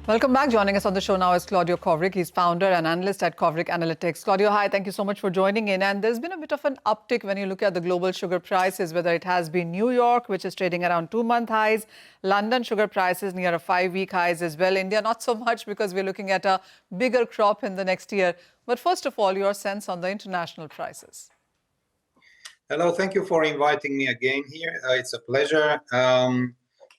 Welcome back. Joining us on the show now is Claudiu Covrig. He's founder and analyst at Covrig Analytics. Claudiu, hi. Thank you so much for joining in. And there's been a bit of an uptick when you look at the global sugar prices, whether it has been New York, which is trading around 2-month highs, London sugar prices near a 5-week highs as well. India, not so much because we're looking at a bigger crop in the next year. But first of all, your sense on the international prices. Hello, thank you for inviting me again here. It's a pleasure.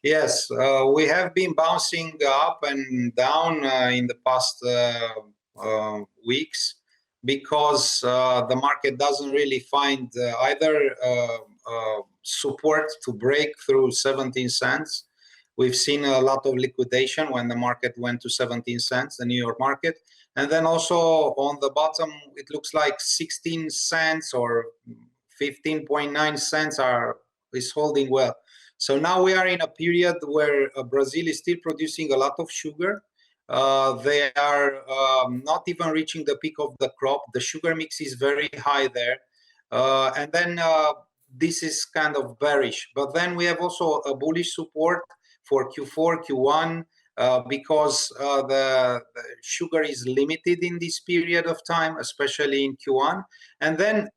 Yes, we have been bouncing up and down in the past weeks because the market doesn't really find either support to break through 17 cents. We've seen a lot of liquidation when the market went to 17 cents, the New York market. And then also on the bottom, it looks like 16 cents or 15.9 cents is holding well. So now we are in a period where Brazil is still producing a lot of sugar. They are not even reaching the peak of the crop. The sugar mix is very high there. And then this is kind of bearish. But then we have also a bullish support for Q4, Q1, because the sugar is limited in this period of time, especially in Q1. And then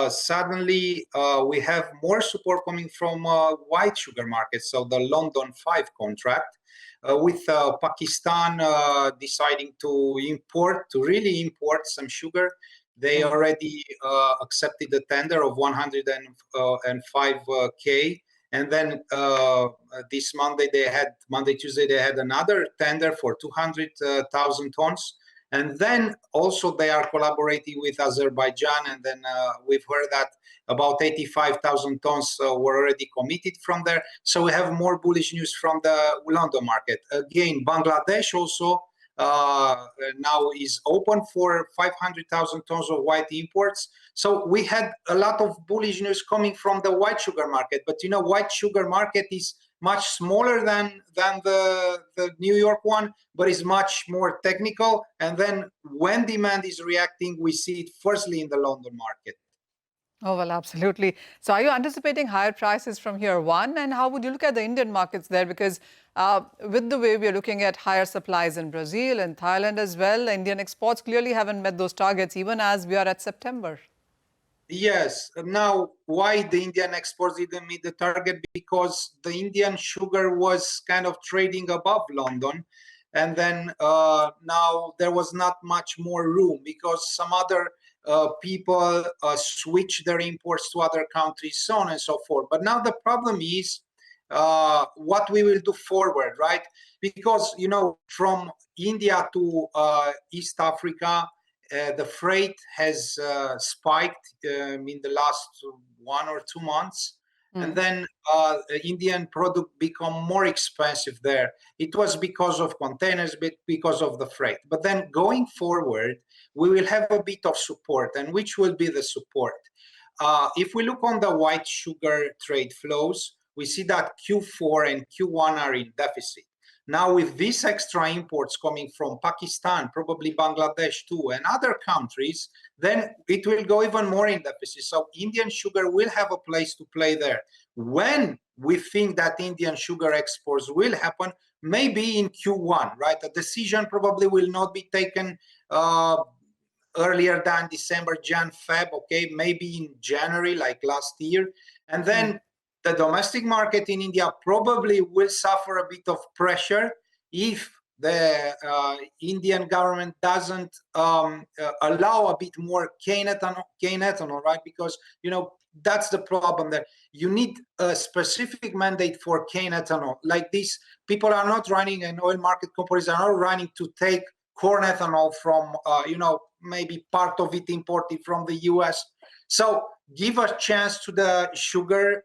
suddenly we have more support coming from white sugar markets, so the London 5 contract, with Pakistan deciding to really import some sugar. They already accepted a tender of 105K. And then this Monday, Tuesday, they had another tender for 200,000 tons. And then also they are collaborating with Azerbaijan. And then we've heard that about 85,000 tons were already committed from there. So we have more bullish news from the London market. Again, Bangladesh also now is open for 500,000 tons of white imports. So we had a lot of bullish news coming from the white sugar market. But you know, white sugar market is much smaller than the New York one, but is much more technical. And then when demand is reacting, we see it firstly in the London market. Oh, well, absolutely. So are you anticipating higher prices from here, one? And how would you look at the Indian markets there? Because with the way we're looking at higher supplies in Brazil and Thailand as well, Indian exports clearly haven't met those targets, even as we are at September. Yes. Now, why the Indian exports didn't meet the target? Because the Indian sugar was kind of trading above London. And then now there was not much more room because some other people switch their imports to other countries, so on and so forth. But now the problem is what we will do forward, right? Because, you know, from India to East Africa, the freight has spiked in the last 1 or 2 months. And then Indian product become more expensive there. It was because of containers, but because of the freight. But then going forward, we will have a bit of support. And which will be the support? If we look on the white sugar trade flows, we see that Q4 and Q1 are in deficit. Now, with these extra imports coming from Pakistan, probably Bangladesh too, and other countries, then it will go even more in deficit. So Indian sugar will have a place to play there. When we think that Indian sugar exports will happen, maybe in Q1, right? A decision probably will not be taken earlier than December, Jan, Feb, okay? Maybe in January, like last year. And then the domestic market in India probably will suffer a bit of pressure if the Indian government doesn't allow a bit more cane ethanol, right? Because, you know, that's the problem there. You need a specific mandate for cane ethanol. Like this, people are not running, and oil market companies are not running to take corn ethanol from, you know, maybe part of it imported from the US. So give a chance to the sugar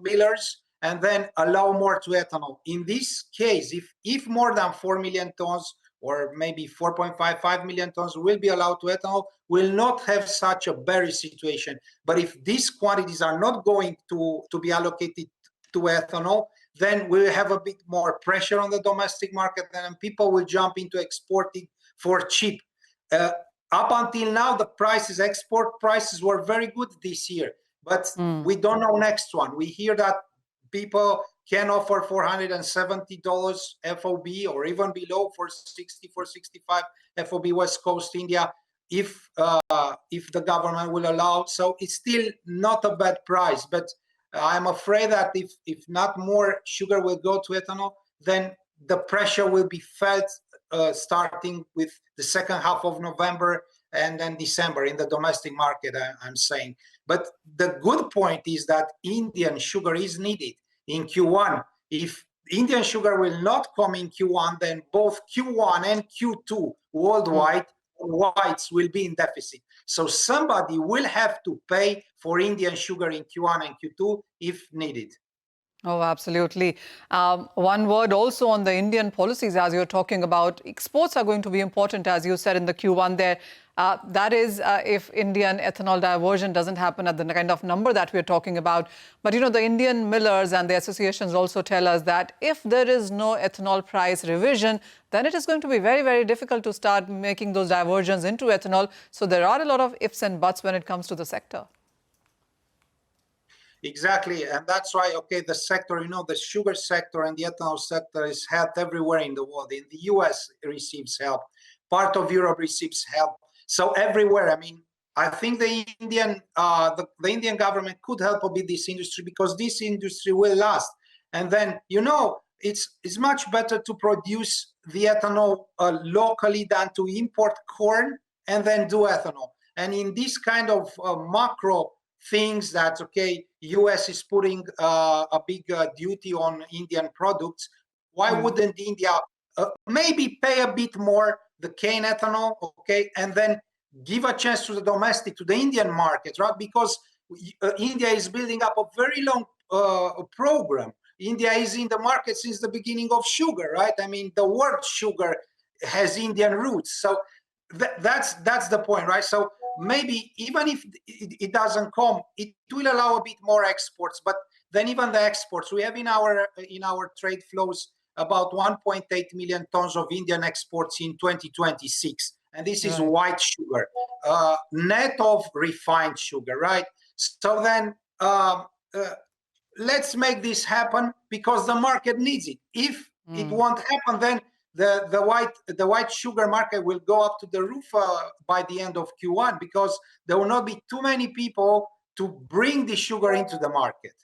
millers and then allow more to ethanol. In this case, if more than 4 million tons or maybe 4.55 million tons will be allowed to ethanol, will not have such a bearish situation. But if these quantities are not going to be allocated to ethanol, then we will have a bit more pressure on the domestic market, and people will jump into exporting for cheap. Up until now, the prices, export prices, were very good this year, but we don't know next one. We hear that people can offer $470 FOB or even below for 60, for 65 FOB West Coast India if the government will allow. So it's still not a bad price, but I'm afraid that if not more sugar will go to ethanol, then the pressure will be felt starting with the second half of November and then December in the domestic market, I'm saying. But the good point is that Indian sugar is needed in Q1. If Indian sugar will not come in Q1, then both Q1 and Q2 worldwide whites will be in deficit. So somebody will have to pay for Indian sugar in Q1 and Q2 if needed. Oh, absolutely. One word also on the Indian policies, as you're talking about, exports are going to be important, as you said in the Q1 there. That is, if Indian ethanol diversion doesn't happen at the kind of number that we're talking about. But, you know, the Indian millers and the associations also tell us that if there is no ethanol price revision, then it is going to be very, very difficult to start making those diversions into ethanol. So there are a lot of ifs and buts when it comes to the sector. Exactly, and that's why, okay, the sector, you know, the sugar sector and the ethanol sector is helped everywhere in the world. In the US, it receives help. Part of Europe receives help. So everywhere, I mean, I think the Indian government could help a bit this industry because this industry will last. And then, you know, it's much better to produce the ethanol locally than to import corn and then do ethanol. And in this kind of macro things that, okay, US is putting a big duty on Indian products, why wouldn't India maybe pay a bit more the cane ethanol, okay, and then give a chance to the domestic, to the Indian market, right? Because India is building up a very long program. India is in the market since the beginning of sugar, right? I mean, the word sugar has Indian roots. So that's the point, right? So maybe even if it doesn't come, it will allow a bit more exports. But then even the exports, we have in our trade flows about 1.8 million tons of Indian exports in 2026. And this is white sugar, net of refined sugar, right? So then let's make this happen because the market needs it. If it won't happen, then the white sugar market will go up to the roof by the end of Q1 because there will not be too many people to bring the sugar into the market.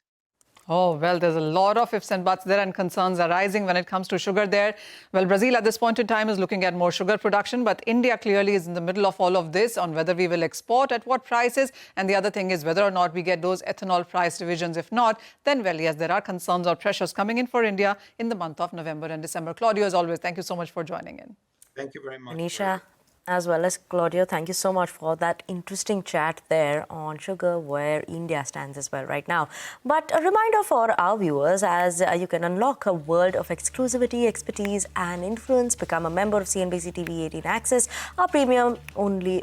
Oh, well, there's a lot of ifs and buts there and concerns arising when it comes to sugar there. Well, Brazil at this point in time is looking at more sugar production, but India clearly is in the middle of all of this on whether we will export at what prices. And the other thing is whether or not we get those ethanol price revisions. If not, then, well, yes, there are concerns or pressures coming in for India in the month of November and December. Claudiu, as always, thank you so much for joining in. Thank you very much. Anisha, as well as Claudio, thank you so much for that interesting chat there on sugar, where India stands as well right now. But a reminder for our viewers, as you can unlock a world of exclusivity, expertise and influence, become a member of CNBC-TV18 Access, our premium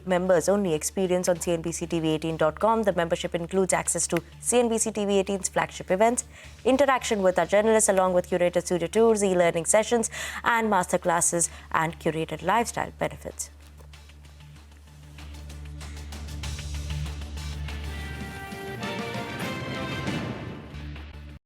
members-only experience on CNBC-TV18.com. The membership includes access to CNBC-TV18's flagship events, interaction with our journalists along with curated studio tours, e-learning sessions and masterclasses and curated lifestyle benefits.